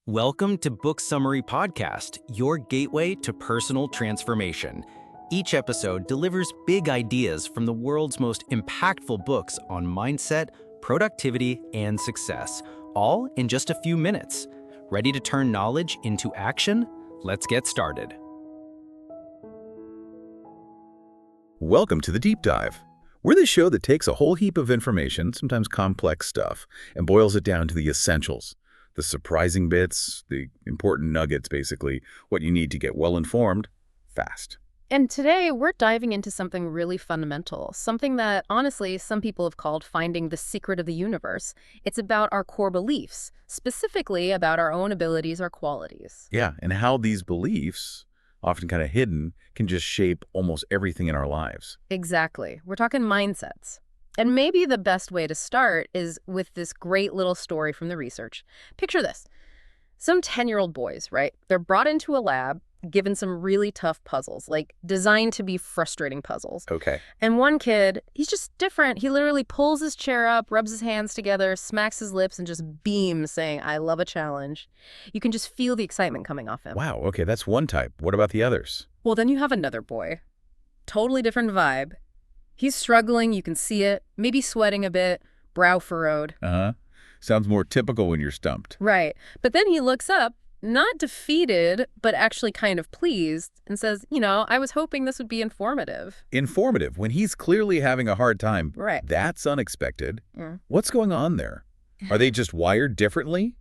Welcome to Book Summary Podcast, your gateway to personal transformation. Each episode delivers big ideas from the world's most impactful books on mindset, productivity, and success, all in just a few minutes. Ready to turn knowledge into action? Let's get started. Welcome to The Deep Dive. We're the show that takes a whole heap of information, sometimes complex stuff, and boils it down to the essentials. The surprising bits, the important nuggets, basically, what you need to get well-informed, fast. And today, we're diving into something really fundamental, something that, honestly, some people have called finding the secret of the universe. It's about our core beliefs, specifically about our own abilities or qualities. Yeah, and how these beliefs, often kind of hidden, can just shape almost everything in our lives. Exactly. We're talking mindsets. And maybe the best way to start is with this great little story from the research. Picture this. Some 10-year-old boys, right? They're brought into a lab, given some really tough puzzles, like designed to be frustrating puzzles. Okay. And one kid, he's just different. He literally pulls his chair up, rubs his hands together, smacks his lips, and just beams saying, "I love a challenge." You can just feel the excitement coming off him. Wow, okay, that's one type. What about the others? Well, then you have another boy. Totally different vibe. He's struggling, you can see it, maybe sweating a bit, brow furrowed. Uh-huh. Sounds more typical when you're stumped. Right. But then he looks up, not defeated, but actually kind of pleased, and says, I was hoping this would be informative. Informative, when he's clearly having a hard time. Right. That's unexpected. Mm. What's going on there? Are they just wired differently?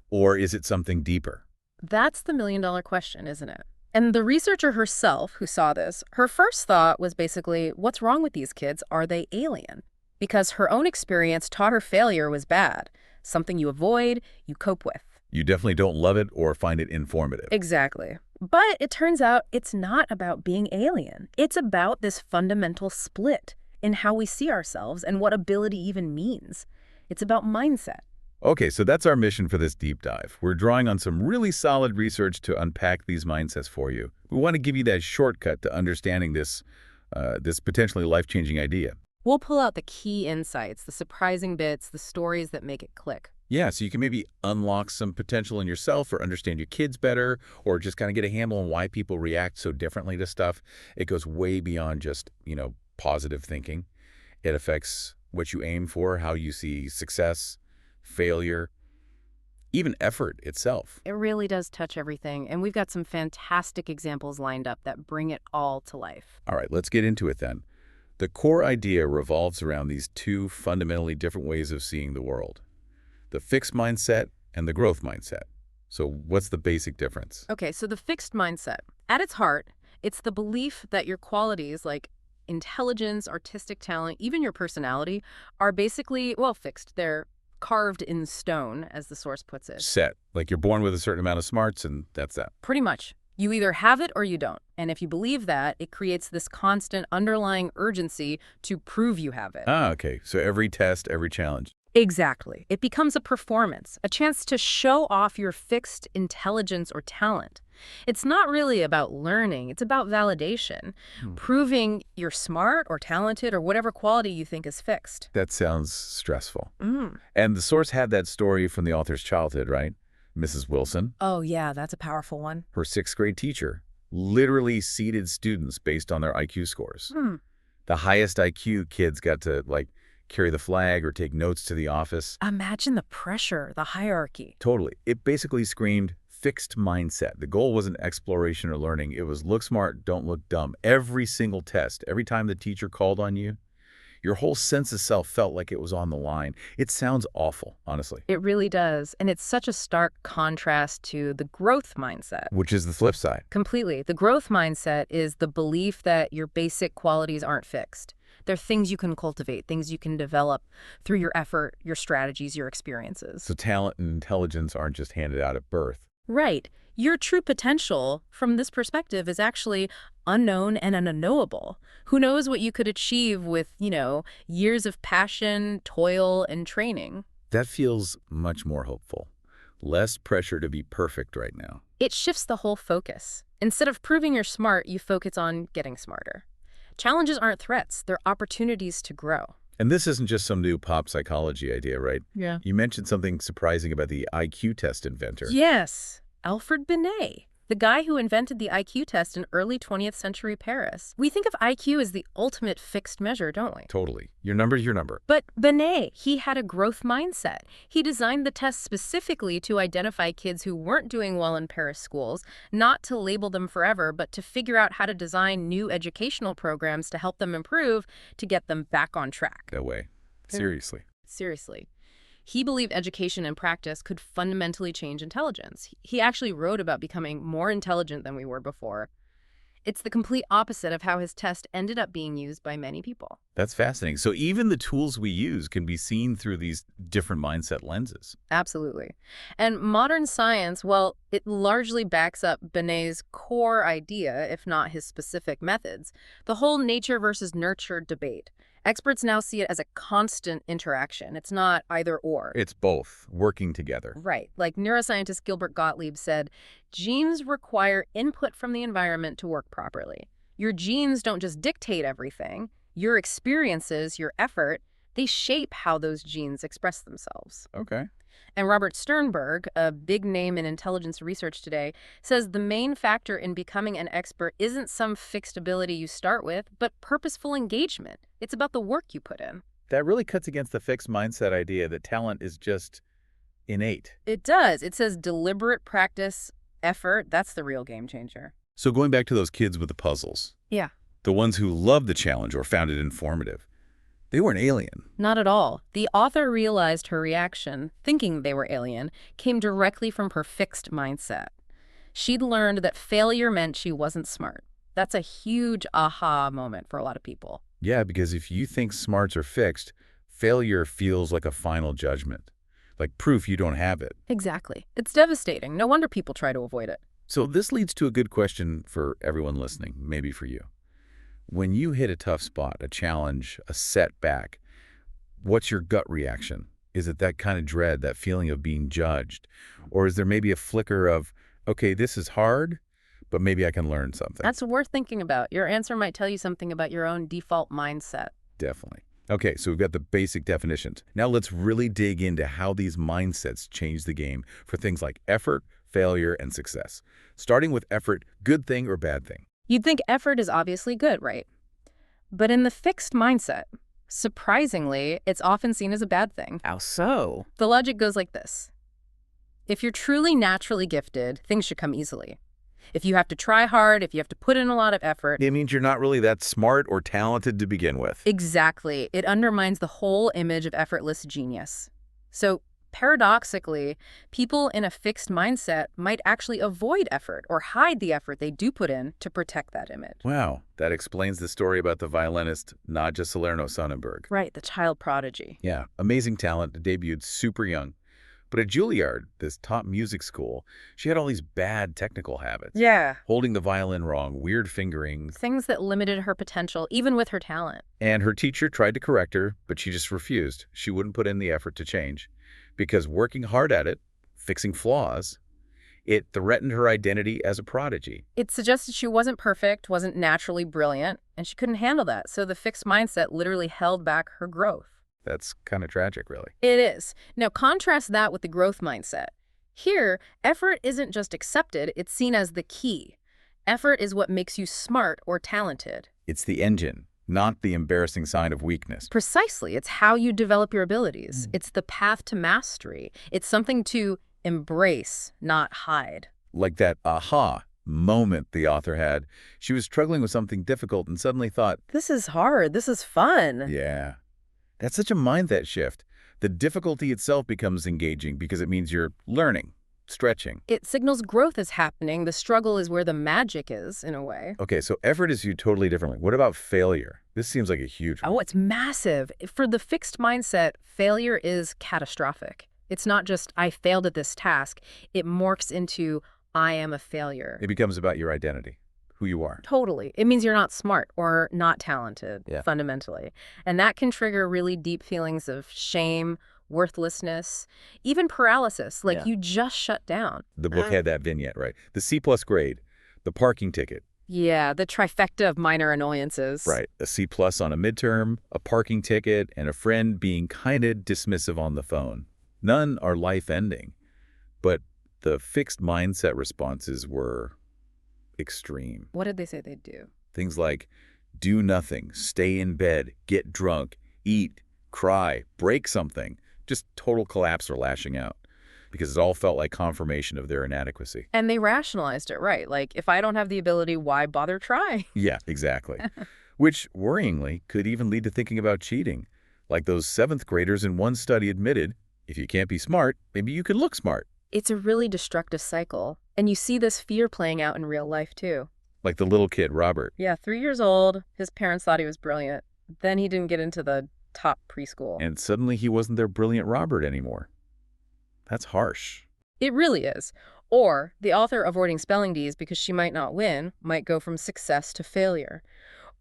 Or is it something deeper? That's the million-dollar question, isn't it? And the researcher herself who saw this, her first thought was basically, what's wrong with these kids? Are they alien? Because her own experience taught her failure was bad. Something you avoid, you cope with. You definitely don't love it or find it informative. Exactly. But it turns out it's not about being alien. It's about this fundamental split in how we see ourselves and what ability even means. It's about mindset. Okay, so that's our mission for this deep dive. We're drawing on some really solid research to unpack these mindsets for you. We want to give you that shortcut to understanding this potentially life-changing idea. We'll pull out the key insights, the surprising bits, the stories that make it click. Yeah, so you can maybe unlock some potential in yourself or understand your kids better or just kind of get a handle on why people react so differently to stuff. It goes way beyond just, positive thinking. It affects what you aim for, how you see success, failure, even effort itself. It really does touch everything, and we've got some fantastic examples lined up that bring it all to life. All right, let's get into it then. The core idea revolves around these two fundamentally different ways of seeing the world. The fixed mindset and the growth mindset. So what's the basic difference? Okay, so the fixed mindset. At its heart, it's the belief that your qualities like intelligence, artistic talent, even your personality are basically, fixed. They're carved in stone, as the source puts it. Set. Like you're born with a certain amount of smarts and that's that. Pretty much. You either have it or you don't. And if you believe that, it creates this constant underlying urgency to prove you have it. Ah, okay. So every test, every challenge. Exactly. It becomes a performance, a chance to show off your fixed intelligence or talent. It's not really about learning. It's about validation, proving you're smart or talented or whatever quality you think is fixed. That sounds stressful. And the source had that story from the author's childhood, right? Mrs. Wilson. Oh, yeah, that's a powerful one. Her sixth grade teacher literally seeded students based on their IQ scores. The highest IQ kids got to, carry the flag or take notes to the office. Imagine the pressure, the hierarchy. Totally. It basically screamed fixed mindset. The goal wasn't exploration or learning. It was look smart, don't look dumb. Every single test, every time the teacher called on you, your whole sense of self felt like it was on the line. It sounds awful, honestly. It really does. And it's such a stark contrast to the growth mindset. Which is the flip side. Completely. The growth mindset is the belief that your basic qualities aren't fixed. They're things you can cultivate, things you can develop through your effort, your strategies, your experiences. So talent and intelligence aren't just handed out at birth. Right. Your true potential from this perspective is actually unknown and unknowable. Who knows what you could achieve with, years of passion, toil, and training. That feels much more hopeful. Less pressure to be perfect right now. It shifts the whole focus. Instead of proving you're smart, you focus on getting smarter. Challenges aren't threats, they're opportunities to grow. And this isn't just some new pop psychology idea, right? Yeah. You mentioned something surprising about the IQ test inventor. Yes, Alfred Binet, the guy who invented the IQ test in early 20th century Paris. We think of IQ as the ultimate fixed measure, don't we? Totally. Your number's your number. But Binet, he had a growth mindset. He designed the test specifically to identify kids who weren't doing well in Paris schools, not to label them forever, but to figure out how to design new educational programs to help them improve, to get them back on track. That way. Seriously. Seriously. He believed education and practice could fundamentally change intelligence. He actually wrote about becoming more intelligent than we were before. It's the complete opposite of how his test ended up being used by many people. That's fascinating. So even the tools we use can be seen through these different mindset lenses. Absolutely. And modern science, well, it largely backs up Binet's core idea, if not his specific methods, the whole nature versus nurture debate. Experts now see it as a constant interaction. It's not either or. It's both, working together. Right. Like neuroscientist Gilbert Gottlieb said, genes require input from the environment to work properly. Your genes don't just dictate everything. Your experiences, your effort, they shape how those genes express themselves. Okay. And Robert Sternberg, a big name in intelligence research today, says the main factor in becoming an expert isn't some fixed ability you start with, but purposeful engagement. It's about the work you put in. That really cuts against the fixed mindset idea that talent is just innate. It does. It says deliberate practice, effort, that's the real game changer. So going back to those kids with the puzzles. Yeah. The ones who loved the challenge or found it informative. They weren't alien. Not at all. The author realized her reaction, thinking they were alien, came directly from her fixed mindset. She'd learned that failure meant she wasn't smart. That's a huge aha moment for a lot of people. Yeah, because if you think smarts are fixed, failure feels like a final judgment, like proof you don't have it. Exactly. It's devastating. No wonder people try to avoid it. So this leads to a good question for everyone listening, maybe for you. When you hit a tough spot, a challenge, a setback, what's your gut reaction? Is it that kind of dread, that feeling of being judged? Or is there maybe a flicker of, okay, this is hard, but maybe I can learn something? That's worth thinking about. Your answer might tell you something about your own default mindset. Definitely. Okay, so we've got the basic definitions. Now let's really dig into how these mindsets change the game for things like effort, failure, and success. Starting with effort, good thing or bad thing? You'd think effort is obviously good, right? But in the fixed mindset, surprisingly, it's often seen as a bad thing. How so? The logic goes like this. If you're truly naturally gifted, things should come easily. If you have to try hard, if you have to put in a lot of effort... It means you're not really that smart or talented to begin with. Exactly. It undermines the whole image of effortless genius. So, paradoxically, people in a fixed mindset might actually avoid effort or hide the effort they do put in to protect that image. Wow, that explains the story about the violinist Nadja Salerno-Sonnenberg. Right, the child prodigy. Yeah, amazing talent, debuted super young. But at Juilliard, this top music school, she had all these bad technical habits. Yeah. Holding the violin wrong, weird fingering. Things that limited her potential, even with her talent. And her teacher tried to correct her, but she just refused. She wouldn't put in the effort to change. Because working hard at it, fixing flaws, it threatened her identity as a prodigy. It suggested she wasn't perfect, wasn't naturally brilliant, and she couldn't handle that. So the fixed mindset literally held back her growth. That's kind of tragic, really. It is. Now contrast that with the growth mindset. Here, effort isn't just accepted, it's seen as the key. Effort is what makes you smart or talented. It's the engine, not the embarrassing sign of weakness. Precisely. It's how you develop your abilities. It's the path to mastery. It's something to embrace, not hide. Like that aha moment the author had. She was struggling with something difficult and suddenly thought, This is hard. This is fun. yeah. That's such a mindset shift. The difficulty itself becomes engaging because it means you're learning, stretching. It signals growth is happening. The struggle is where the magic is, in a way. Okay, so effort is viewed totally differently. What about failure? This seems like a huge one. Oh, it's massive. For the fixed mindset, failure is catastrophic. It's not just, I failed at this task. It morphs into, I am a failure. It becomes about your identity, who you are. Totally. It means you're not smart or not talented, Yeah. fundamentally. And that can trigger really deep feelings of shame, worthlessness, even paralysis, like you just shut down. The book had that vignette, right? The C+ grade, the parking ticket. Yeah, the trifecta of minor annoyances. Right. A C+ on a midterm, a parking ticket, and a friend being kind of dismissive on the phone. None are life-ending, but the fixed mindset responses were extreme. What did they say they'd do? Things like do nothing, stay in bed, get drunk, eat, cry, break something. Just total collapse or lashing out, because it all felt like confirmation of their inadequacy. And they rationalized it, right? Like, if I don't have the ability, why bother try? Yeah, exactly. Which, worryingly, could even lead to thinking about cheating. Like those 7th graders in one study admitted, if you can't be smart, maybe you can look smart. It's a really destructive cycle. And you see this fear playing out in real life, too. Like the little kid, Robert. Yeah, 3 years old. His parents thought he was brilliant. Then he didn't get into the top preschool. And suddenly he wasn't their brilliant Robert anymore. That's harsh. It really is. Or the author avoiding spelling bees because she might not win might go from success to failure.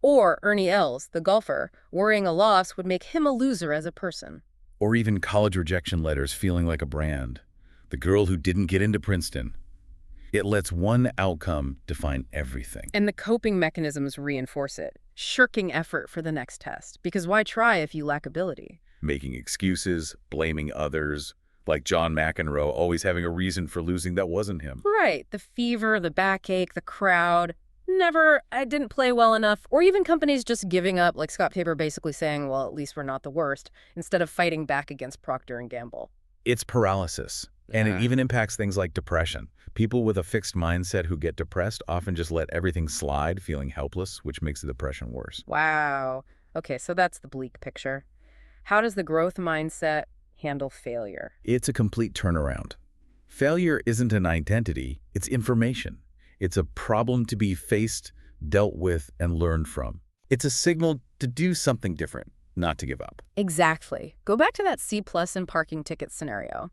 Or Ernie Els, the golfer, worrying a loss would make him a loser as a person. Or even college rejection letters feeling like a brand. The girl who didn't get into Princeton. It lets one outcome define everything. And the coping mechanisms reinforce it. Shirking effort for the next test. Because why try if you lack ability? Making excuses, blaming others, like John McEnroe always having a reason for losing that wasn't him. Right. The fever, the backache, the crowd. I didn't play well enough. Or even companies just giving up, like Scott Tabor basically saying, well, at least we're not the worst, instead of fighting back against Procter & Gamble. It's paralysis. And it even impacts things like depression. People with a fixed mindset who get depressed often just let everything slide, feeling helpless, which makes the depression worse. Wow. Okay, so that's the bleak picture. How does the growth mindset handle failure? It's a complete turnaround. Failure isn't an identity, it's information. It's a problem to be faced, dealt with, and learned from. It's a signal to do something different, not to give up. Exactly. Go back to that C+ in parking ticket scenario.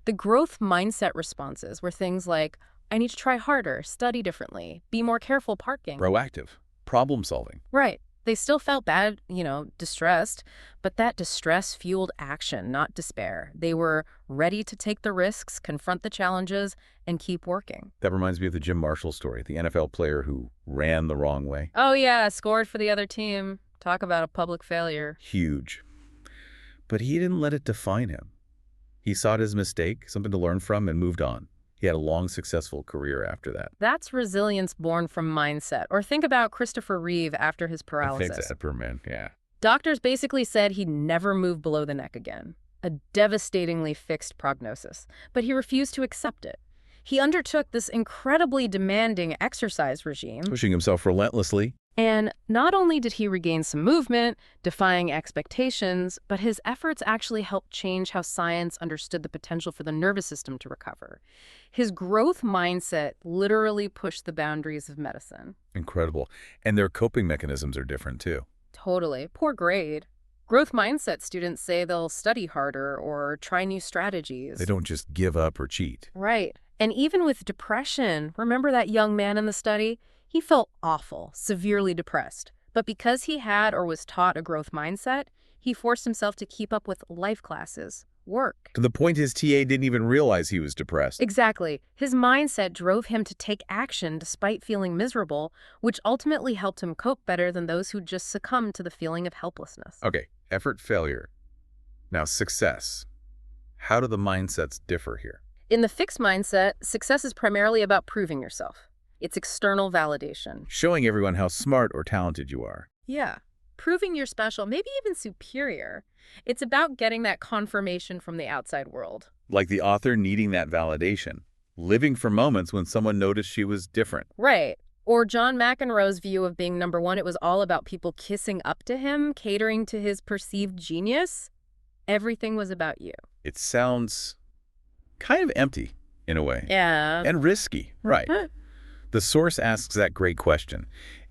The growth mindset responses were things like, I need to try harder, study differently, be more careful parking. Proactive. Problem solving. Right. They still felt bad, distressed, but that distress fueled action, not despair. They were ready to take the risks, confront the challenges, and keep working. That reminds me of the Jim Marshall story, the NFL player who ran the wrong way. Oh yeah, scored for the other team. Talk about a public failure. Huge. But he didn't let it define him. He saw his mistake, something to learn from, and moved on. He had a long, successful career after that. That's resilience born from mindset. Or think about Christopher Reeve after his paralysis. Thanks, Epperman, yeah. Doctors basically said he'd never move below the neck again. A devastatingly fixed prognosis. But he refused to accept it. He undertook this incredibly demanding exercise regime. Pushing himself relentlessly. And not only did he regain some movement, defying expectations, but his efforts actually helped change how science understood the potential for the nervous system to recover. His growth mindset literally pushed the boundaries of medicine. Incredible. And their coping mechanisms are different, too. Totally. Poor grade. Growth mindset students say they'll study harder or try new strategies. They don't just give up or cheat. Right. And even with depression, remember that young man in the study? He felt awful, severely depressed. But because he had or was taught a growth mindset, he forced himself to keep up with life classes, work. To the point his TA didn't even realize he was depressed. Exactly. His mindset drove him to take action despite feeling miserable, which ultimately helped him cope better than those who just succumbed to the feeling of helplessness. Okay, effort, failure. Now, success. How do the mindsets differ here? In the fixed mindset, success is primarily about proving yourself. It's external validation. Showing everyone how smart or talented you are. Yeah. Proving you're special, maybe even superior. It's about getting that confirmation from the outside world. Like the author needing that validation. Living for moments when someone noticed she was different. Right. Or John McEnroe's view of being number one, it was all about people kissing up to him, catering to his perceived genius. Everything was about you. It sounds kind of empty, in a way. Yeah. And risky. Right. The source asks that great question.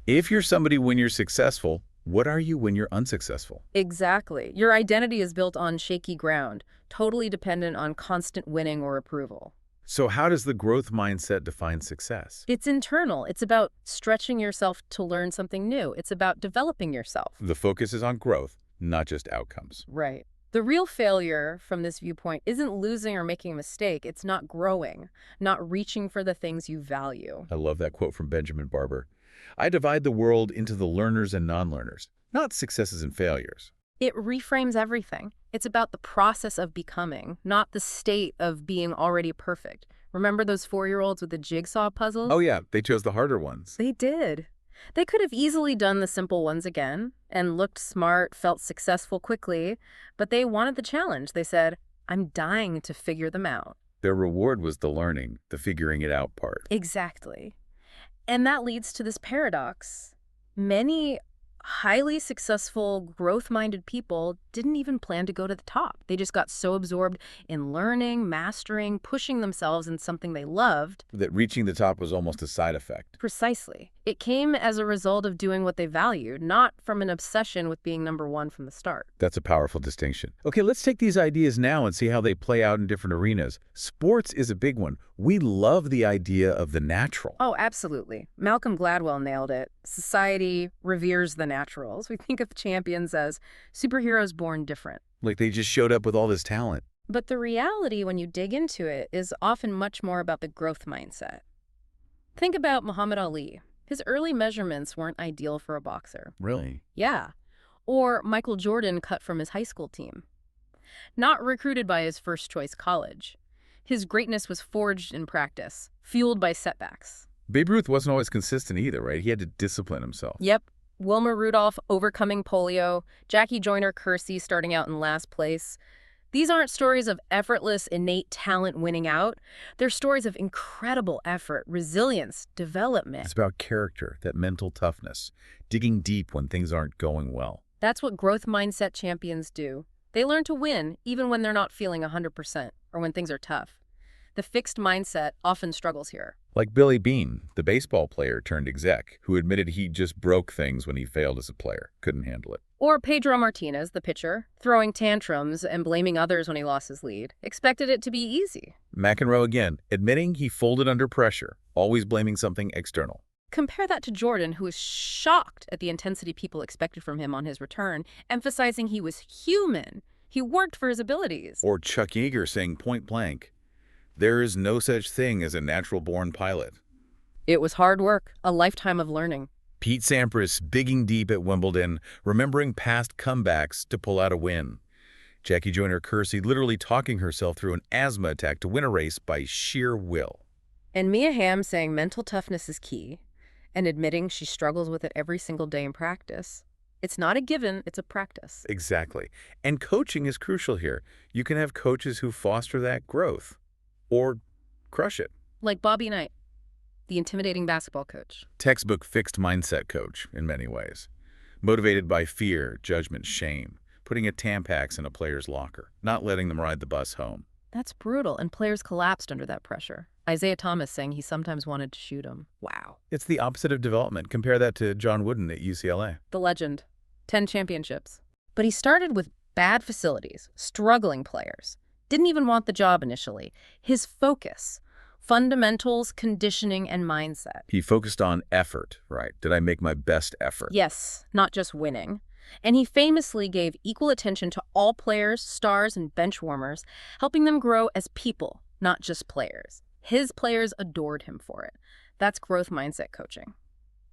If you're somebody when you're successful, what are you when you're unsuccessful? Exactly. Your identity is built on shaky ground, totally dependent on constant winning or approval. So how does the growth mindset define success? It's internal. It's about stretching yourself to learn something new. It's about developing yourself. The focus is on growth, not just outcomes. Right. The real failure from this viewpoint isn't losing or making a mistake. It's not growing, not reaching for the things you value. I love that quote from Benjamin Barber. I divide the world into the learners and non-learners, not successes and failures. It reframes everything. It's about the process of becoming, not the state of being already perfect. Remember those 4-year-olds with the jigsaw puzzles? Oh yeah, they chose the harder ones. They did. They could have easily done the simple ones again and looked smart, felt successful quickly, but they wanted the challenge. They said, I'm dying to figure them out. Their reward was the learning, the figuring it out part. Exactly. And that leads to this paradox. Many highly successful, growth-minded people didn't even plan to go to the top. They just got so absorbed in learning, mastering, pushing themselves in something they loved. That reaching the top was almost a side effect. Precisely. It came as a result of doing what they valued, not from an obsession with being number one from the start. That's a powerful distinction. Okay, let's take these ideas now and see how they play out in different arenas. Sports is a big one. We love the idea of the natural. Oh, absolutely. Malcolm Gladwell nailed it. Society reveres the naturals. We think of champions as superheroes born different. Like they just showed up with all this talent. But the reality, when you dig into it, is often much more about the growth mindset. Think about Muhammad Ali. His early measurements weren't ideal for a boxer. Really? Yeah. Or Michael Jordan cut from his high school team. Not recruited by his first-choice college. His greatness was forged in practice, fueled by setbacks. Babe Ruth wasn't always consistent either, right? He had to discipline himself. Yep. Wilma Rudolph overcoming polio, Jackie Joyner-Kersee starting out in last place. These aren't stories of effortless, innate talent winning out. They're stories of incredible effort, resilience, development. It's about character, that mental toughness, digging deep when things aren't going well. That's what growth mindset champions do. They learn to win even when they're not feeling 100% or when things are tough. The fixed mindset often struggles here. Like Billy Beane, the baseball player turned exec, who admitted he just broke things when he failed as a player, couldn't handle it. Or Pedro Martinez, the pitcher, throwing tantrums and blaming others when he lost his lead. Expected it to be easy. McEnroe again, admitting he folded under pressure, always blaming something external. Compare that to Jordan, who was shocked at the intensity people expected from him on his return, emphasizing he was human. He worked for his abilities. Or Chuck Yeager saying point blank, there is no such thing as a natural-born pilot. It was hard work, a lifetime of learning. Pete Sampras digging deep at Wimbledon, remembering past comebacks to pull out a win. Jackie Joyner-Kersee literally talking herself through an asthma attack to win a race by sheer will. And Mia Hamm saying mental toughness is key, and admitting she struggles with it every single day in practice. It's not a given, it's a practice. Exactly. And coaching is crucial here. You can have coaches who foster that growth, or crush it. Like Bobby Knight, the intimidating basketball coach. Textbook fixed mindset coach in many ways. Motivated by fear, judgment, shame. Putting a Tampax in a player's locker. Not letting them ride the bus home. That's brutal, and players collapsed under that pressure. Isaiah Thomas saying he sometimes wanted to shoot him. Wow. It's the opposite of development. Compare that to John Wooden at UCLA. The legend. 10 championships. But he started with bad facilities, struggling players. Didn't even want the job initially. His focus, fundamentals, conditioning, and mindset. He focused on effort, right? Did I make my best effort? Yes, not just winning. And he famously gave equal attention to all players, stars, and bench warmers, helping them grow as people, not just players. His players adored him for it. That's growth mindset coaching.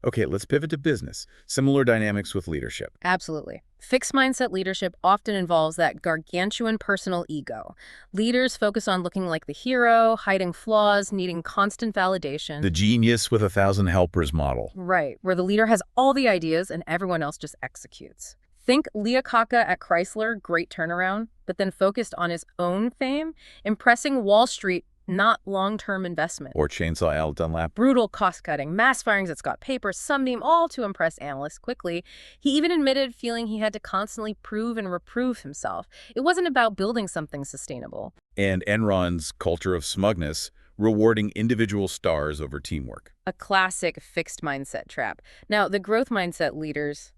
Okay, let's pivot to business. Similar dynamics with leadership. Absolutely. Fixed mindset leadership often involves that gargantuan personal ego. Leaders focus on looking like the hero, hiding flaws, needing constant validation. The genius with 1,000 helpers model. Right, where the leader has all the ideas and everyone else just executes. Think Leah Kaka at Chrysler, great turnaround, but then focused on his own fame, impressing Wall Street, not long-term investment. Or Chainsaw Al Dunlap. Brutal cost-cutting, mass firings at Scott Paper, Sunbeam, all to impress analysts quickly. He even admitted feeling he had to constantly prove and reprove himself. It wasn't about building something sustainable. And Enron's culture of smugness, rewarding individual stars over teamwork. A classic fixed mindset trap. Now, the growth mindset leaders,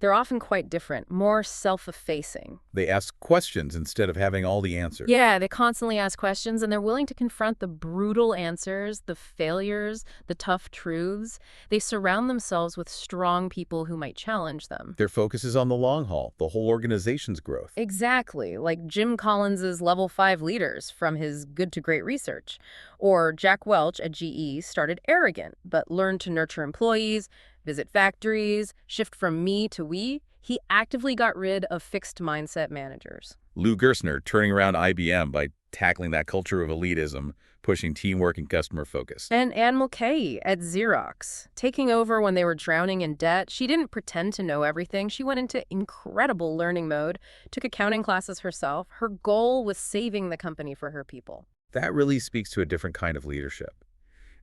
they're often quite different, more self-effacing. They ask questions instead of having all the answers. Yeah, they constantly ask questions, and they're willing to confront the brutal answers, the failures, the tough truths. They surround themselves with strong people who might challenge them. Their focus is on the long haul, the whole organization's growth. Exactly, like Jim Collins's Level 5 leaders from his Good to Great research, Or Jack Welch at GE started arrogant, but learned to nurture employees, visit factories, shift from me to we. He actively got rid of fixed mindset managers. Lou Gerstner turning around IBM by tackling that culture of elitism, pushing teamwork and customer focus. And Anne Mulcahy at Xerox, taking over when they were drowning in debt. She didn't pretend to know everything. She went into incredible learning mode, took accounting classes herself. Her goal was saving the company for her people. That really speaks to a different kind of leadership.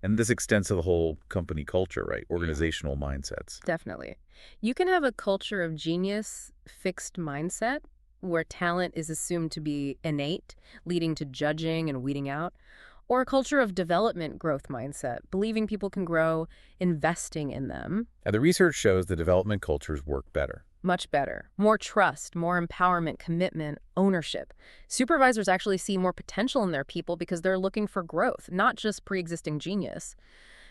And this extends to the whole company culture, right? Organizational mindsets. Definitely. You can have a culture of genius, fixed mindset, where talent is assumed to be innate, leading to judging and weeding out, or a culture of development growth mindset, believing people can grow, investing in them. And the research shows the development cultures work better. Much better. More trust, more empowerment, commitment, ownership. Supervisors actually see more potential in their people because they're looking for growth, not just pre-existing genius.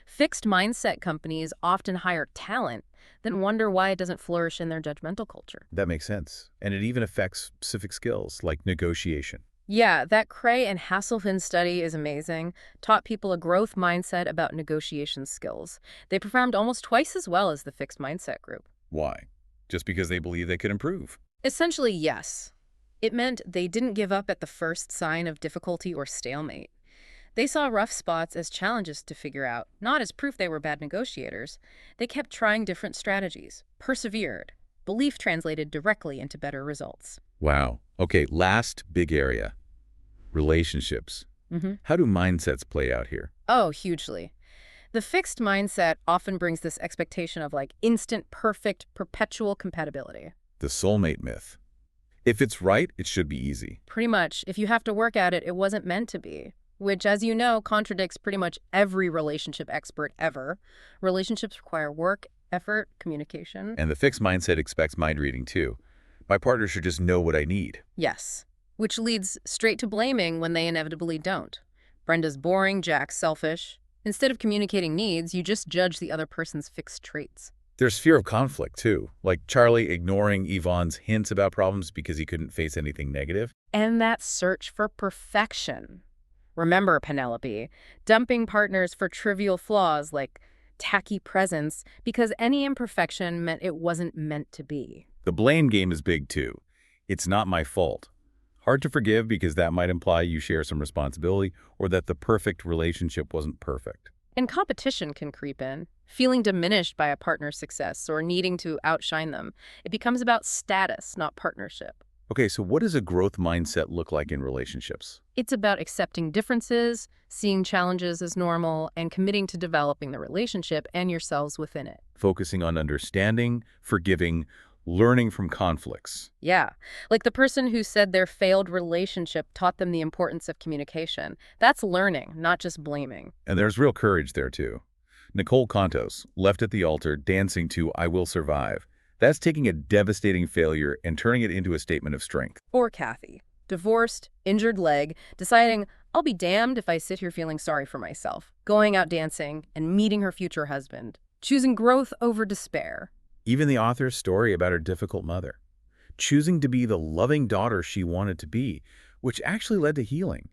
Fixed mindset companies often hire talent, then wonder why it doesn't flourish in their judgmental culture. That makes sense. And it even affects specific skills like negotiation. Yeah, that Cray and Hasselhoff study is amazing. Taught people a growth mindset about negotiation skills. They performed almost twice as well as the fixed mindset group. Why? Just because they believe they could improve? Essentially, yes. It meant they didn't give up at the first sign of difficulty or stalemate. They saw rough spots as challenges to figure out, not as proof they were bad negotiators. They kept trying different strategies, persevered. Belief translated directly into better results. Wow. Okay, last big area. Relationships. How do mindsets play out here? Oh, hugely. The fixed mindset often brings this expectation of instant, perfect, perpetual compatibility. The soulmate myth. If it's right, it should be easy. Pretty much. If you have to work at it, it wasn't meant to be. Which, as you know, contradicts pretty much every relationship expert ever. Relationships require work, effort, communication. And the fixed mindset expects mind reading too. My partner should just know what I need. Yes. Which leads straight to blaming when they inevitably don't. Brenda's boring, Jack's selfish. Instead of communicating needs, you just judge the other person's fixed traits. There's fear of conflict too, like Charlie ignoring Yvonne's hints about problems because he couldn't face anything negative. And that search for perfection. Remember, Penelope, dumping partners for trivial flaws like tacky presence because any imperfection meant it wasn't meant to be. The blame game is big too. It's not my fault. Hard to forgive because that might imply you share some responsibility or that the perfect relationship wasn't perfect. And competition can creep in, feeling diminished by a partner's success or needing to outshine them. It becomes about status, not partnership. Okay, so what does a growth mindset look like in relationships? It's about accepting differences, seeing challenges as normal, and committing to developing the relationship and yourselves within it. Focusing on understanding, forgiving, learning from conflicts. Yeah, like the person who said their failed relationship taught them the importance of communication. That's learning, not just blaming. And there's real courage there too. Nicole Contos, left at the altar, dancing to I Will Survive. That's taking a devastating failure and turning it into a statement of strength. Or Kathy, divorced, injured leg, deciding, I'll be damned if I sit here feeling sorry for myself, going out dancing and meeting her future husband, choosing growth over despair. Even the author's story about her difficult mother, choosing to be the loving daughter she wanted to be, which actually led to healing.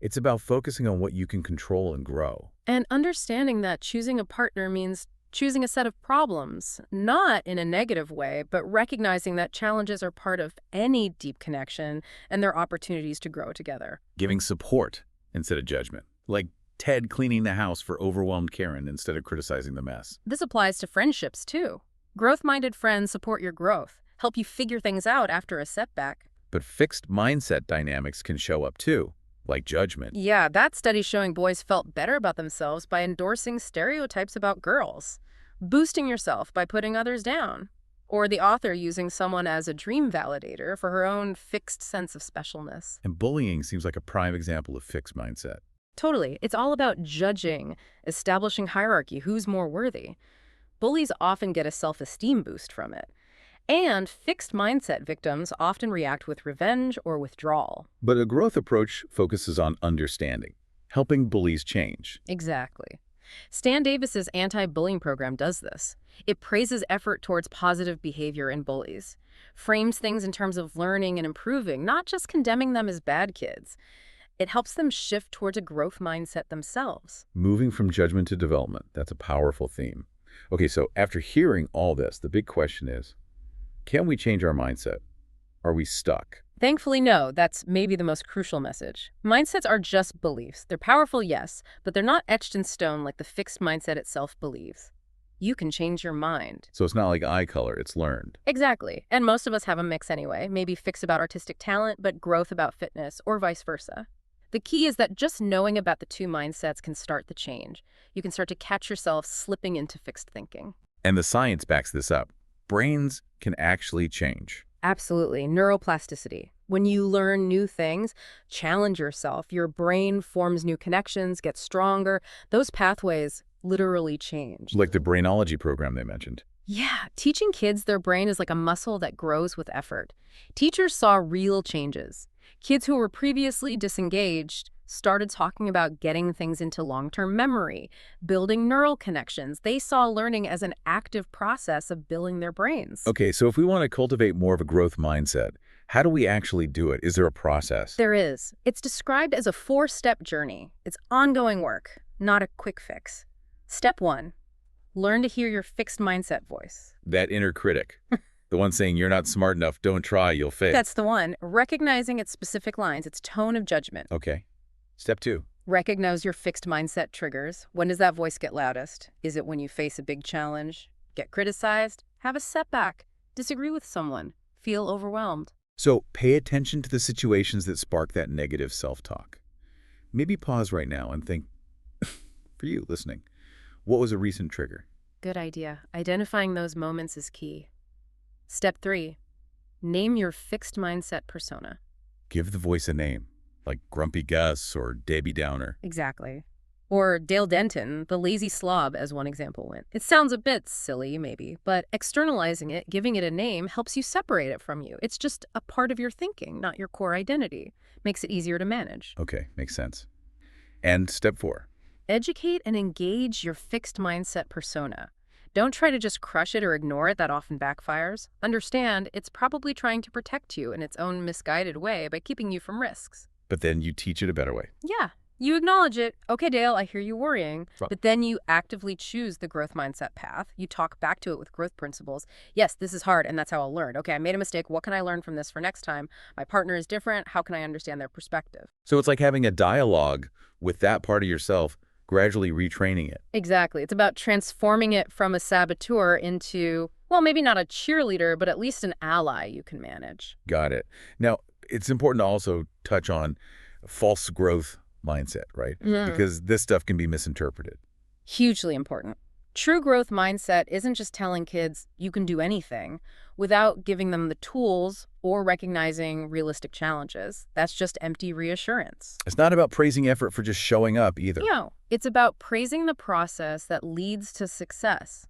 It's about focusing on what you can control and grow. And understanding that choosing a partner means choosing a set of problems, not in a negative way, but recognizing that challenges are part of any deep connection and their opportunities to grow together. Giving support instead of judgment, like Ted cleaning the house for overwhelmed Karen instead of criticizing the mess. This applies to friendships, too. Growth-minded friends support your growth, help you figure things out after a setback. But fixed mindset dynamics can show up, too, like judgment. Yeah, that study showing boys felt better about themselves by endorsing stereotypes about girls, boosting yourself by putting others down, or the author using someone as a dream validator for her own fixed sense of specialness. And bullying seems like a prime example of fixed mindset. Totally. It's all about judging, establishing hierarchy, who's more worthy. Bullies often get a self-esteem boost from it. And fixed mindset victims often react with revenge or withdrawal. But a growth approach focuses on understanding, helping bullies change. Exactly. Stan Davis's anti-bullying program does this. It praises effort towards positive behavior in bullies, frames things in terms of learning and improving, not just condemning them as bad kids. It helps them shift towards a growth mindset themselves. Moving from judgment to development. That's a powerful theme. Okay, so after hearing all this, the big question is, can we change our mindset? Are we stuck? Thankfully, no. That's maybe the most crucial message. Mindsets are just beliefs. They're powerful, yes, but they're not etched in stone like the fixed mindset itself believes. You can change your mind. So it's not like eye color, it's learned. Exactly. And most of us have a mix anyway. Maybe fix about artistic talent, but growth about fitness, or vice versa. The key is that just knowing about the two mindsets can start the change. You can start to catch yourself slipping into fixed thinking. And the science backs this up. Brains can actually change. Absolutely. Neuroplasticity. When you learn new things, challenge yourself, your brain forms new connections, gets stronger. Those pathways literally change. Like the brainology program they mentioned. Yeah, teaching kids their brain is like a muscle that grows with effort. Teachers saw real changes. Kids who were previously disengaged started talking about getting things into long-term memory, building neural connections. They saw learning as an active process of building their brains. Okay, so if we want to cultivate more of a growth mindset, how do we actually do it? Is there a process? There is. It's described as a 4-step journey. It's ongoing work, not a quick fix. Step 1, learn to hear your fixed mindset voice. That inner critic. The one saying you're not smart enough, don't try, you'll fail. That's the one. Recognizing its specific lines, its tone of judgment. Okay. Step 2. Recognize your fixed mindset triggers. When does that voice get loudest? Is it when you face a big challenge, get criticized, have a setback, disagree with someone, feel overwhelmed? So pay attention to the situations that spark that negative self-talk. Maybe pause right now and think, for you listening, what was a recent trigger? Good idea. Identifying those moments is key. Step 3, name your fixed mindset persona. Give the voice a name, like Grumpy Gus or Debbie Downer. Exactly. Or Dale Denton, the lazy slob, as one example went. It sounds a bit silly, maybe, but externalizing it, giving it a name, helps you separate it from you. It's just a part of your thinking, not your core identity. Makes it easier to manage. Okay, makes sense. And step 4. Educate and engage your fixed mindset persona. Don't try to just crush it or ignore it. That often backfires. Understand, it's probably trying to protect you in its own misguided way by keeping you from risks. But then you teach it a better way. Yeah. You acknowledge it. Okay, Dale, I hear you worrying. Right. But then you actively choose the growth mindset path. You talk back to it with growth principles. Yes, this is hard, and that's how I'll learn. Okay, I made a mistake. What can I learn from this for next time? My partner is different. How can I understand their perspective? So it's like having a dialogue with that part of yourself, gradually retraining it. Exactly. It's about transforming it from a saboteur into, well, maybe not a cheerleader, but at least an ally you can manage. Got it. Now, it's important to also touch on false growth mindset, right? Because this stuff can be misinterpreted. Hugely important. True growth mindset isn't just telling kids you can do anything without giving them the tools or recognizing realistic challenges. That's just empty reassurance. It's not about praising effort for just showing up either. No, it's about praising the process that leads to success.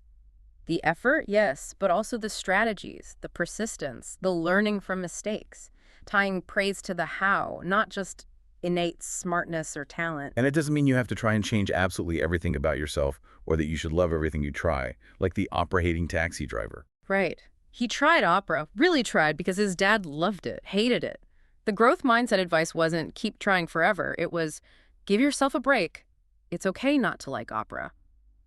The effort, yes, but also the strategies, the persistence, the learning from mistakes, tying praise to the how, not just innate smartness or talent. And it doesn't mean you have to try and change absolutely everything about yourself or that you should love everything you try, like the opera-hating taxi driver. Right. He tried opera, really tried, because his dad loved it, hated it. The growth mindset advice wasn't keep trying forever. It was give yourself a break. It's okay not to like opera.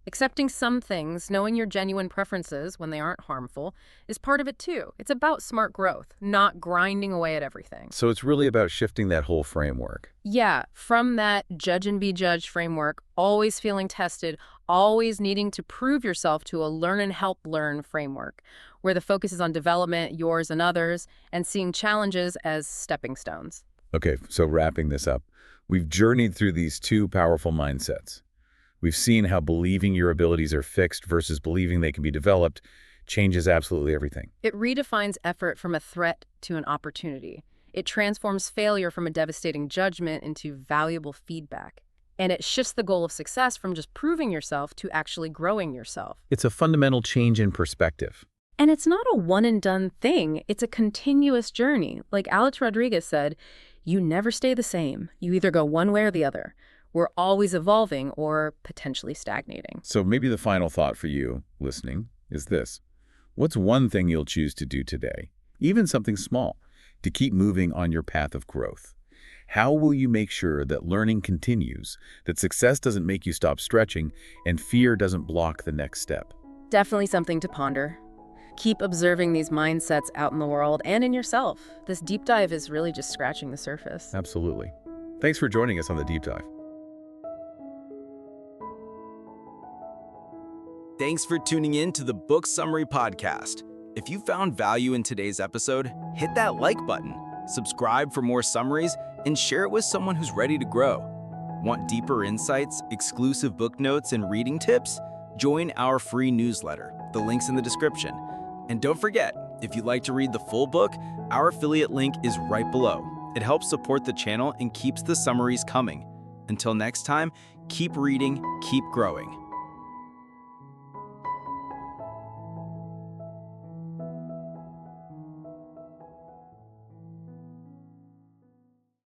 Accepting some things, knowing your genuine preferences when they aren't harmful, is part of it too. It's about smart growth, not grinding away at everything. So it's really about shifting that whole framework. Yeah, from that judge and be judged framework, always feeling tested, always needing to prove yourself, to a learn and help learn framework, where the focus is on development, yours and others, and seeing challenges as stepping stones. Okay, so wrapping this up, we've journeyed through these two powerful mindsets. We've seen how believing your abilities are fixed versus believing they can be developed changes absolutely everything. It redefines effort from a threat to an opportunity. It transforms failure from a devastating judgment into valuable feedback. And it shifts the goal of success from just proving yourself to actually growing yourself. It's a fundamental change in perspective. And it's not a one-and-done thing. It's a continuous journey. Like Alex Rodriguez said, you never stay the same. You either go one way or the other. We're always evolving or potentially stagnating. So maybe the final thought for you listening is this. What's one thing you'll choose to do today, even something small, to keep moving on your path of growth? How will you make sure that learning continues, that success doesn't make you stop stretching, and fear doesn't block the next step? Definitely something to ponder. Keep observing these mindsets out in the world and in yourself. This deep dive is really just scratching the surface. Absolutely. Thanks for joining us on the Deep Dive. Thanks for tuning in to the Book Summary Podcast. If you found value in today's episode, hit that like button, subscribe for more summaries, and share it with someone who's ready to grow. Want deeper insights, exclusive book notes, and reading tips? Join our free newsletter. The link's in the description. And don't forget, if you'd like to read the full book, our affiliate link is right below. It helps support the channel and keeps the summaries coming. Until next time, keep reading, keep growing.